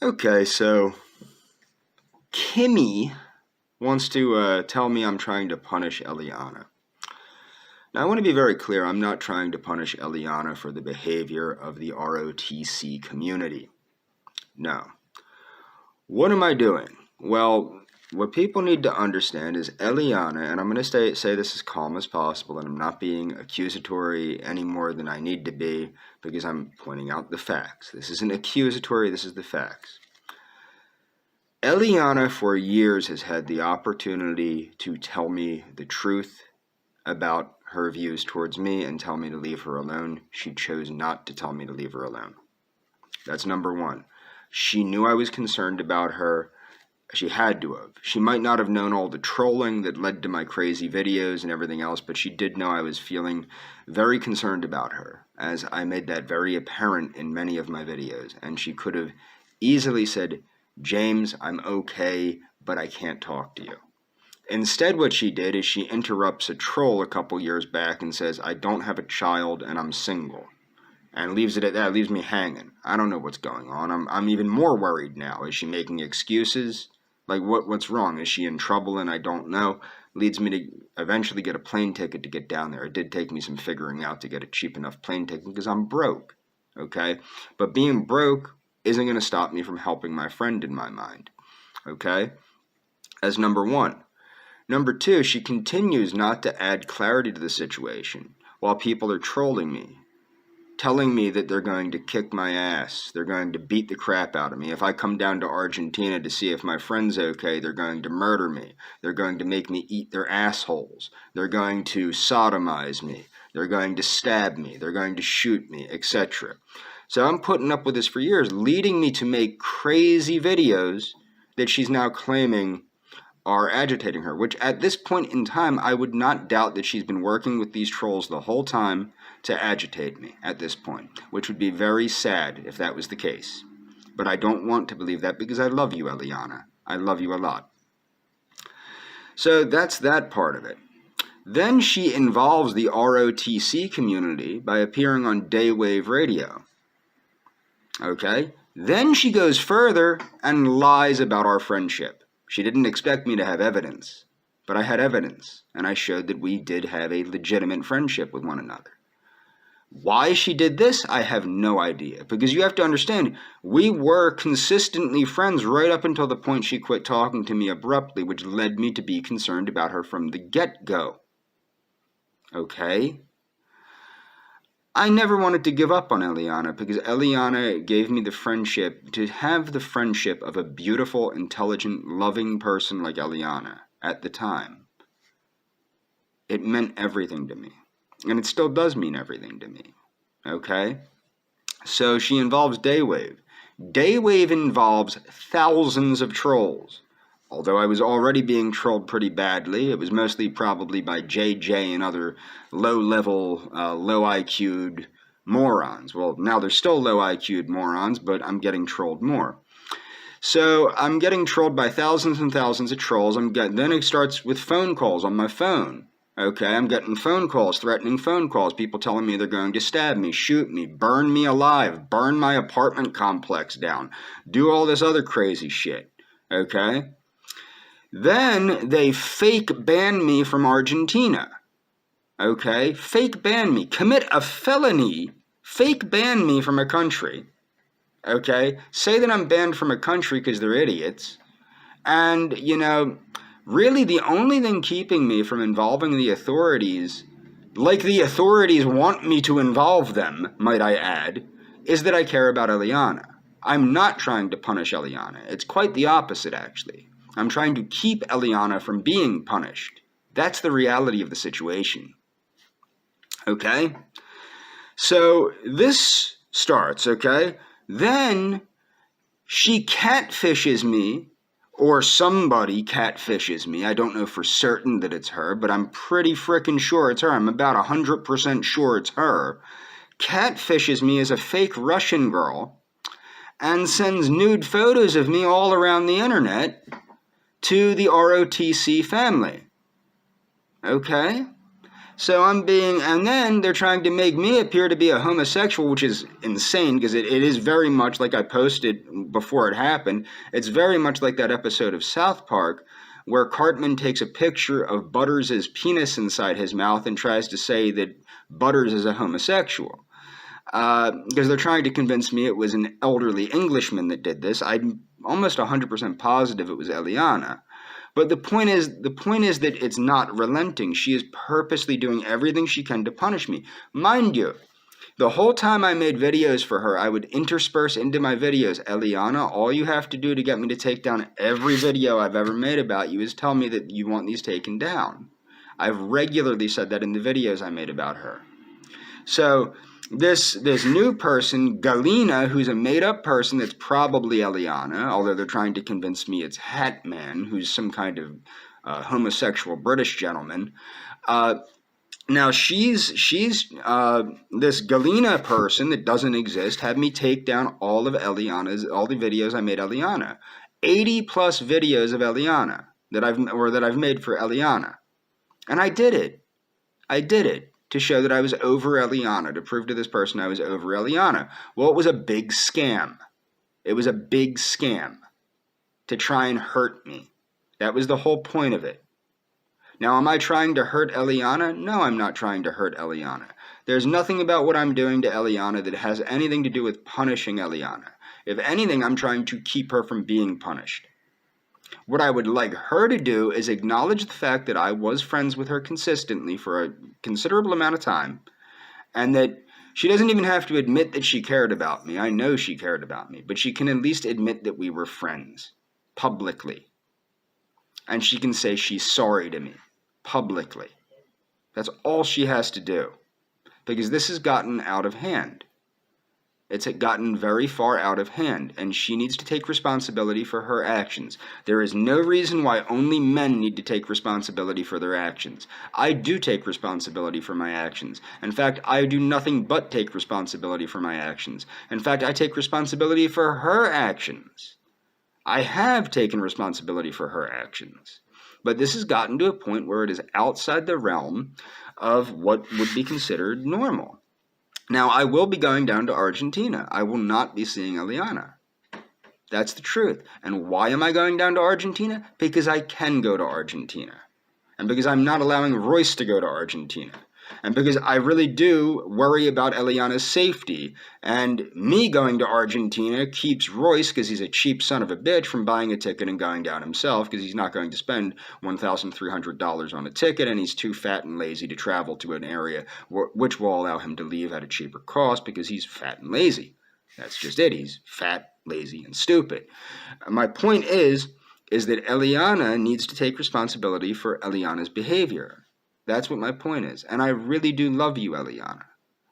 Okay, so Kimmy wants to tell me I'm trying to punish Eliana. Now, I want to be very clear. I'm not trying to punish Eliana for the behavior of the ROTC community. No. What am I doing? Well, what people need to understand is Eliana, and I'm going to say this as calm as possible, and I'm not being accusatory any more than I need to be because I'm pointing out the facts. This isn't accusatory, this is the facts. Eliana for years has had the opportunity to tell me the truth about her views towards me and tell me to leave her alone. She chose not to tell me to leave her alone. That's number one. She knew I was concerned about her. She had to have. She might not have known all the trolling that led to my crazy videos and everything else, but she did know I was feeling very concerned about her, as I made that very apparent in many of my videos. And she could have easily said, "James, I'm okay, but I can't talk to you." Instead, what she did is she interrupts a troll a couple years back and says, "I don't have a child and I'm single." And leaves it at that, leaves me hanging. I don't know what's going on. I'm even more worried now. Is she making excuses? Like, what's wrong? Is she in trouble and I don't know? Leads me to eventually get a plane ticket to get down there. It did take me some figuring out to get a cheap enough plane ticket because I'm broke, okay? But being broke isn't going to stop me from helping my friend in my mind, okay? As number one. Number two, she continues not to add clarity to the situation while people are trolling me, telling me that they're going to kick my ass, they're going to beat the crap out of me. If I come down to Argentina to see if my friend's okay, they're going to murder me. They're going to make me eat their assholes. They're going to sodomize me. They're going to stab me. They're going to shoot me, etc. So I'm putting up with this for years, leading me to make crazy videos that she's now claiming are agitating her, which at this point in time, I would not doubt that she's been working with these trolls the whole time to agitate me at this point, which would be very sad if that was the case. But I don't want to believe that because I love you, Eliana. I love you a lot. So that's that part of it. Then she involves the ROTC community by appearing on Daywave Radio. Okay? Then she goes further and lies about our friendship. She didn't expect me to have evidence, but I had evidence, and I showed that we did have a legitimate friendship with one another. Why she did this, I have no idea, because you have to understand, we were consistently friends right up until the point she quit talking to me abruptly, which led me to be concerned about her from the get-go. Okay? I never wanted to give up on Eliana because Eliana gave me the friendship, to have the friendship of a beautiful, intelligent, loving person like Eliana at the time. It meant everything to me. And it still does mean everything to me. Okay? So she involves Daywave. Daywave involves thousands of trolls. Although I was already being trolled pretty badly, it was mostly probably by JJ and other low-level, low-IQ'd morons. Well, now they're still low-IQ'd morons, but I'm getting trolled more. So I'm getting trolled by thousands and thousands of trolls. Then it starts with phone calls on my phone. Okay, I'm getting phone calls, threatening phone calls, people telling me they're going to stab me, shoot me, burn me alive, burn my apartment complex down, do all this other crazy shit. Okay? Then they fake ban me from Argentina. Okay? Fake ban me. Commit a felony. Fake ban me from a country. Okay? Say that I'm banned from a country because they're idiots. And, really the only thing keeping me from involving the authorities, like the authorities want me to involve them, might I add, is that I care about Eliana. I'm not trying to punish Eliana. It's quite the opposite, actually. I'm trying to keep Eliana from being punished. That's the reality of the situation. Okay? So this starts, okay? Then she catfishes me, or somebody catfishes me. I don't know for certain that it's her, but I'm pretty frickin' sure it's her. I'm about 100% sure it's her. Catfishes me as a fake Russian girl and sends nude photos of me all around the internet to the ROTC family. Okay? So and then they're trying to make me appear to be a homosexual, which is insane because it is very much like I posted before it happened. It's very much like that episode of South Park where Cartman takes a picture of Butters' penis inside his mouth and tries to say that Butters is a homosexual. Because they're trying to convince me it was an elderly Englishman that did this. I'm almost 100% positive it was Eliana. But the point is that it's not relenting. She is purposely doing everything she can to punish me. Mind you, the whole time I made videos for her, I would intersperse into my videos, Eliana, all you have to do to get me to take down every video I've ever made about you is tell me that you want these taken down. I've regularly said that in the videos I made about her. So this new person, Galina, who's a made-up person that's probably Eliana, although they're trying to convince me it's Hatman, who's some kind of homosexual British gentleman. Now she's this Galina person that doesn't exist had me take down all the videos I made Eliana. 80 plus videos of Eliana that I've made for Eliana. And I did it to show that I was over Eliana, to prove to this person I was over Eliana. Well, it was a big scam. It was a big scam to try and hurt me. That was the whole point of it. Now, am I trying to hurt Eliana? No, I'm not trying to hurt Eliana. There's nothing about what I'm doing to Eliana that has anything to do with punishing Eliana. If anything, I'm trying to keep her from being punished. What I would like her to do is acknowledge the fact that I was friends with her consistently for a considerable amount of time, and that she doesn't even have to admit that she cared about me. I know she cared about me, but she can at least admit that we were friends, publicly. And she can say she's sorry to me, publicly. That's all she has to do, because this has gotten out of hand. It's gotten very far out of hand, and she needs to take responsibility for her actions. There is no reason why only men need to take responsibility for their actions. I do take responsibility for my actions. In fact, I do nothing but take responsibility for my actions. In fact, I take responsibility for her actions. I have taken responsibility for her actions. But this has gotten to a point where it is outside the realm of what would be considered normal. Now, I will be going down to Argentina. I will not be seeing Eliana. That's the truth. And why am I going down to Argentina? Because I can go to Argentina. And because I'm not allowing Royce to go to Argentina. And because I really do worry about Eliana's safety. And me going to Argentina keeps Royce, because he's a cheap son of a bitch, from buying a ticket and going down himself, because he's not going to spend $1,300 on a ticket, and he's too fat and lazy to travel to an area which will allow him to leave at a cheaper cost, because he's fat and lazy. That's just it. He's fat, lazy, and stupid. My point is that Eliana needs to take responsibility for Eliana's behavior. That's what my point is. And I really do love you, Eliana.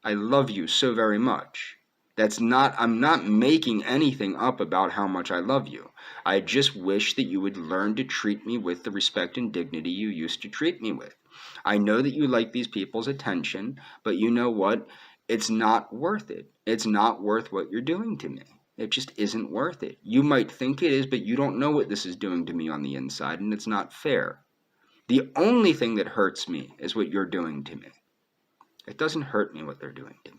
I love you so very much. I'm not making anything up about how much I love you. I just wish that you would learn to treat me with the respect and dignity you used to treat me with. I know that you like these people's attention, but you know what? It's not worth it. It's not worth what you're doing to me. It just isn't worth it. You might think it is, but you don't know what this is doing to me on the inside, and it's not fair. The only thing that hurts me is what you're doing to me. It doesn't hurt me what they're doing to me.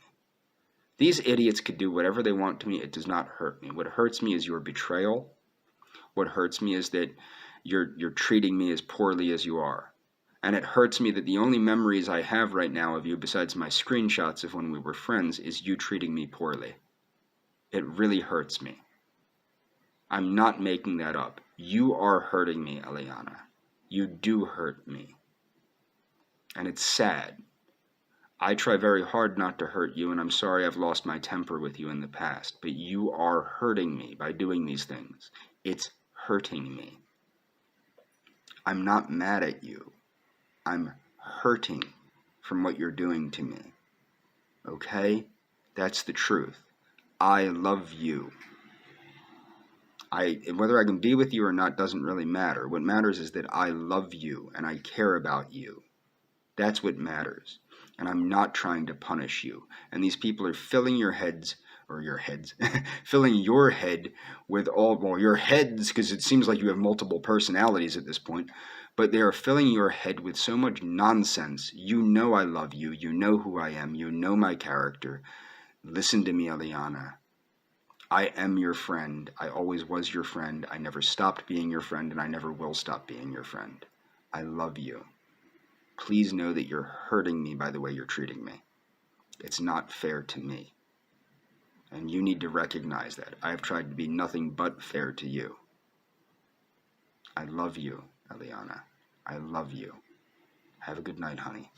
These idiots could do whatever they want to me. It does not hurt me. What hurts me is your betrayal. What hurts me is that you're treating me as poorly as you are. And it hurts me that the only memories I have right now of you, besides my screenshots of when we were friends, is you treating me poorly. It really hurts me. I'm not making that up. You are hurting me, Eliana. You do hurt me. And it's sad. I try very hard not to hurt you, and I'm sorry I've lost my temper with you in the past, but you are hurting me by doing these things. It's hurting me. I'm not mad at you. I'm hurting from what you're doing to me. Okay? That's the truth. I love you. Whether I can be with you or not doesn't really matter. What matters is that I love you and I care about you. That's what matters. And I'm not trying to punish you. And these people are filling your heads or your heads, filling your head with all, well, your heads, because it seems like you have multiple personalities at this point, but they are filling your head with so much nonsense. You know I love you. You know who I am. You know my character. Listen to me, Eliana. I am your friend. I always was your friend. I never stopped being your friend, and I never will stop being your friend. I love you. Please know that you're hurting me by the way you're treating me. It's not fair to me. And you need to recognize that. I have tried to be nothing but fair to you. I love you, Eliana. I love you. Have a good night, honey.